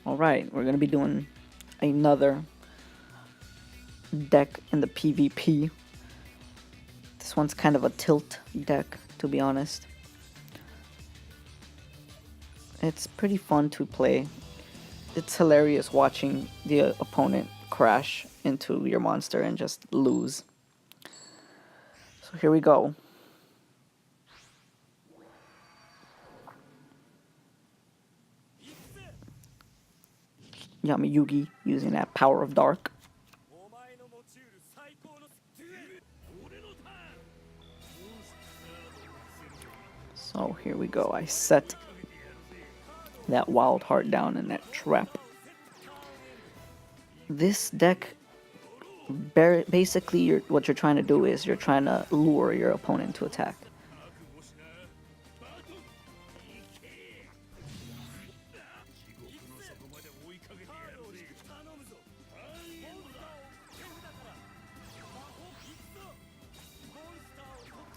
Alright, we're gonna be doing another deck in the PvP. This one's kind of a tilt deck, to be honest. It's pretty fun to play. It's hilarious watching the opponent crash into your monster and just lose. So here we go. Yami Yugi using that power of dark. So here we go. I set that wild heart down in that trap. This deck, basically, what you're trying to do is you're trying to lure your opponent to attack.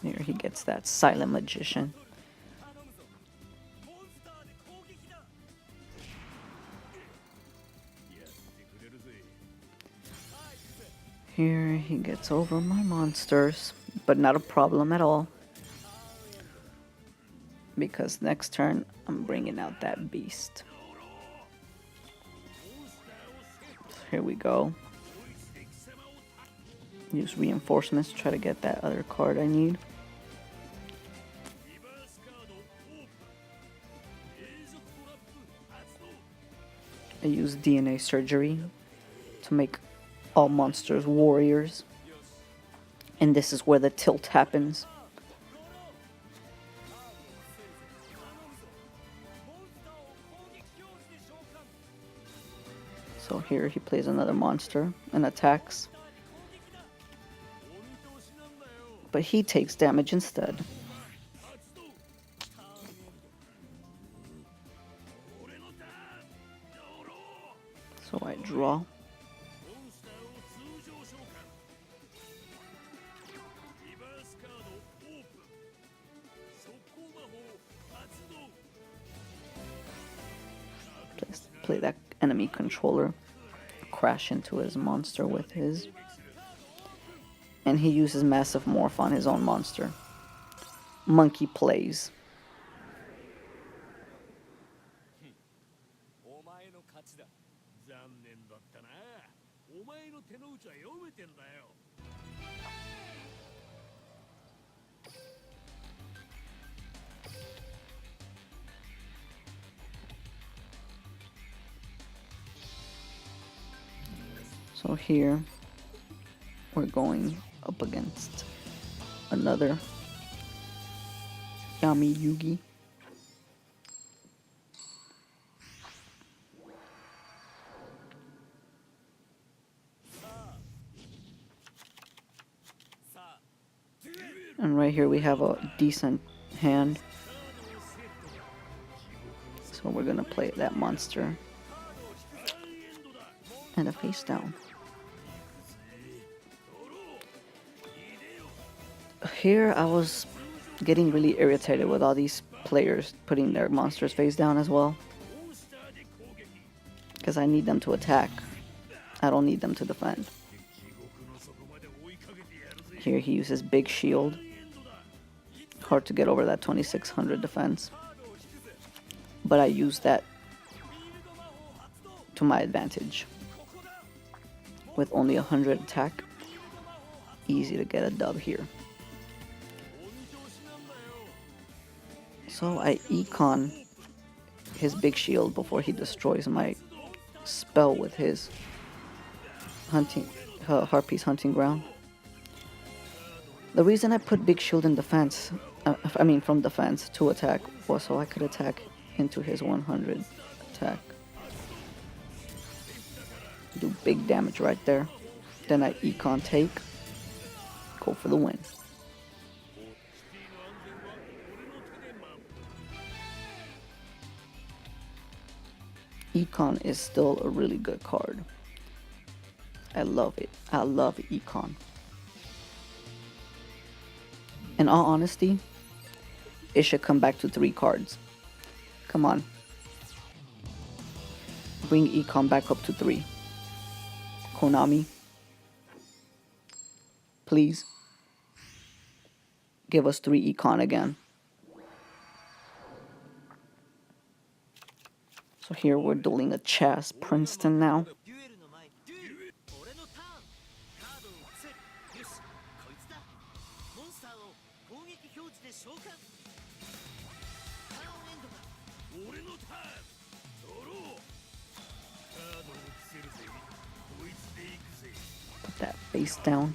Here he gets that silent magician. Here he gets over my monsters, but not a problem at all. Because next turn, I'm bringing out that beast. So here we go. Use reinforcements to try to get that other card I need. I use DNA surgery to make all monsters warriors. And this is where the tilt happens. So here he plays another monster and attacks. But he takes damage instead. So I draw. Play that enemy controller, crash into his monster with his. And he uses Massive Morph on his own monster. Monkey plays. So here we're going up against another Yami Yugi. And right here we have a decent hand. So we're gonna play that monster and a face down. Here I was getting really irritated with all these players putting their monsters face down as well. Because I need them to attack. I don't need them to defend. Here he uses Big Shield. Hard to get over that 2600 defense. But I use that to my advantage. With only 100 attack, easy to get a dub here. So I econ his Big Shield before he destroys my spell with his Harpy's Hunting Ground. The reason I put Big Shield in defense, from defense to attack, was so I could attack into his 100 attack. Do big damage right there. Then I econ take, go for the win. Econ is still a really good card. I love it. I love Econ. In all honesty, it should come back to 3 cards. Come on. Bring econ back up to 3. Konami, please give us 3 econ again. So here we're dueling a Chas Princeton now. Put that face down.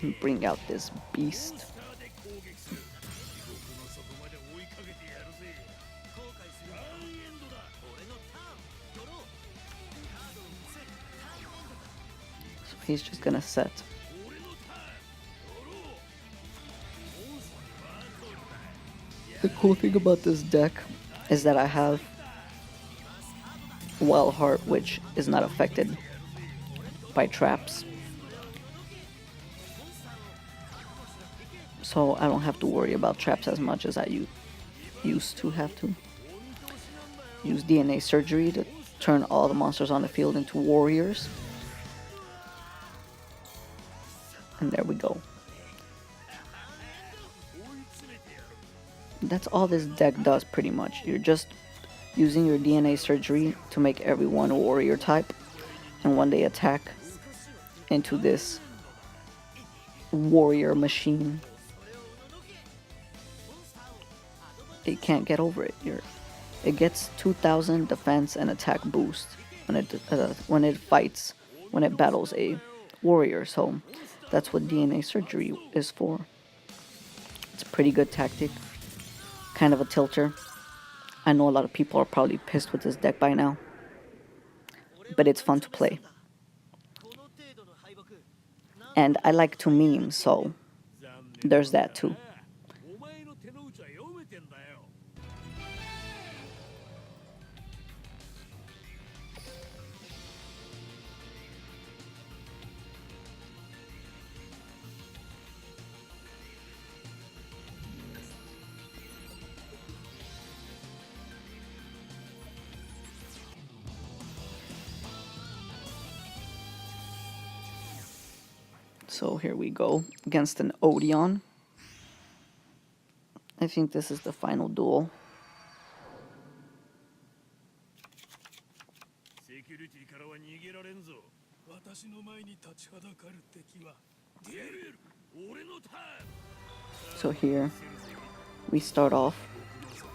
And bring out this beast. So he's just gonna set. The cool thing about this deck is that I have Wild Heart, which is not affected by traps. So I don't have to worry about traps as much as I used to have to. Use DNA Surgery to turn all the monsters on the field into warriors. And there we go. That's all this deck does pretty much. You're just using your DNA Surgery to make everyone a warrior type. And when they attack into this warrior machine, it can't get over it. It gets 2,000 defense and attack boost when it battles a warrior. So that's what DNA Surgery is for. It's a pretty good tactic. Kind of a tilter. I know a lot of people are probably pissed with this deck by now, but it's fun to play. And I like to meme, so there's that too. So here we go against an Odeon. I think this is the final duel. So here we start off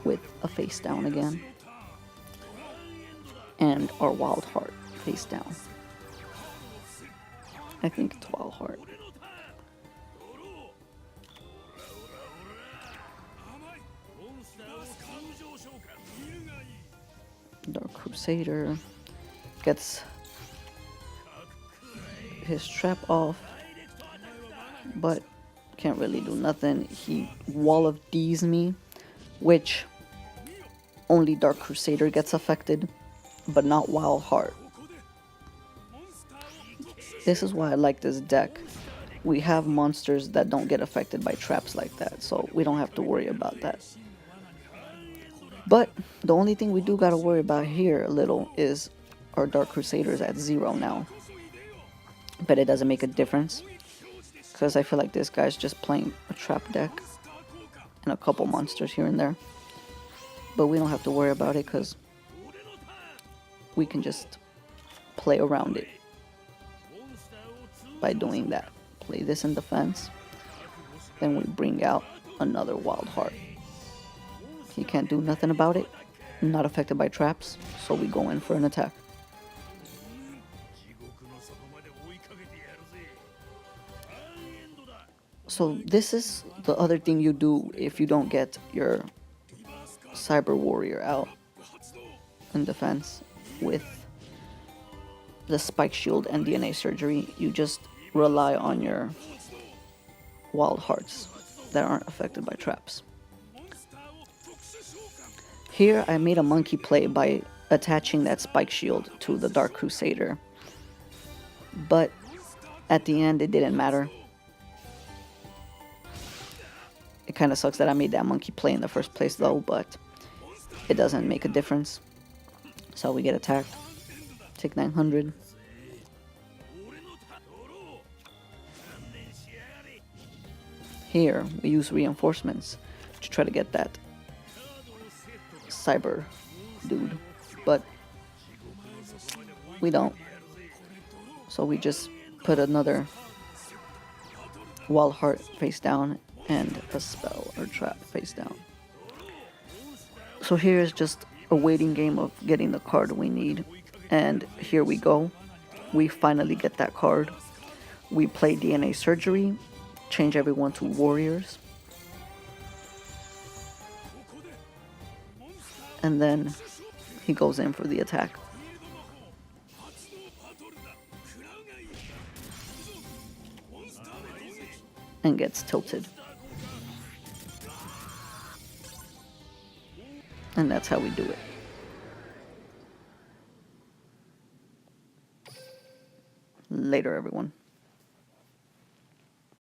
with a face down again. And our Wild Heart face down. I think it's Wild Heart. Dark Crusader gets his trap off, but can't really do nothing. He Wall of D's me, which only Dark Crusader gets affected, but not Wild Heart. This is why I like this deck. We have monsters that don't get affected by traps like that, so we don't have to worry about that. But the only thing we do gotta worry about here a little is our Dark Crusaders at 0 now. But it doesn't make a difference, because I feel like this guy's just playing a trap deck and a couple monsters here and there. But we don't have to worry about it because we can just play around it by doing that. Play this in defense, then we bring out another Wild Heart. He can't do nothing about it, not affected by traps, so we go in for an attack. So this is the other thing you do if you don't get your Cyber Warrior out in defense with the Spike Shield and DNA Surgery. You just rely on your Wild Hearts that aren't affected by traps. Here I made a monkey play by attaching that Spike Shield to the Dark Crusader, but at the end it didn't matter. It kind of sucks that I made that monkey play in the first place though, but it doesn't make a difference. So we get attacked. Take 900. Here, we use reinforcements to try to get that cyber dude, but we don't. So we just put another wild heart face down and a spell or trap face down. So here is just a waiting game of getting the card we need, and here we go. We finally get that card. We play DNA Surgery, change everyone to warriors, and then he goes in for the attack. And gets tilted. And that's how we do it. Later, everyone.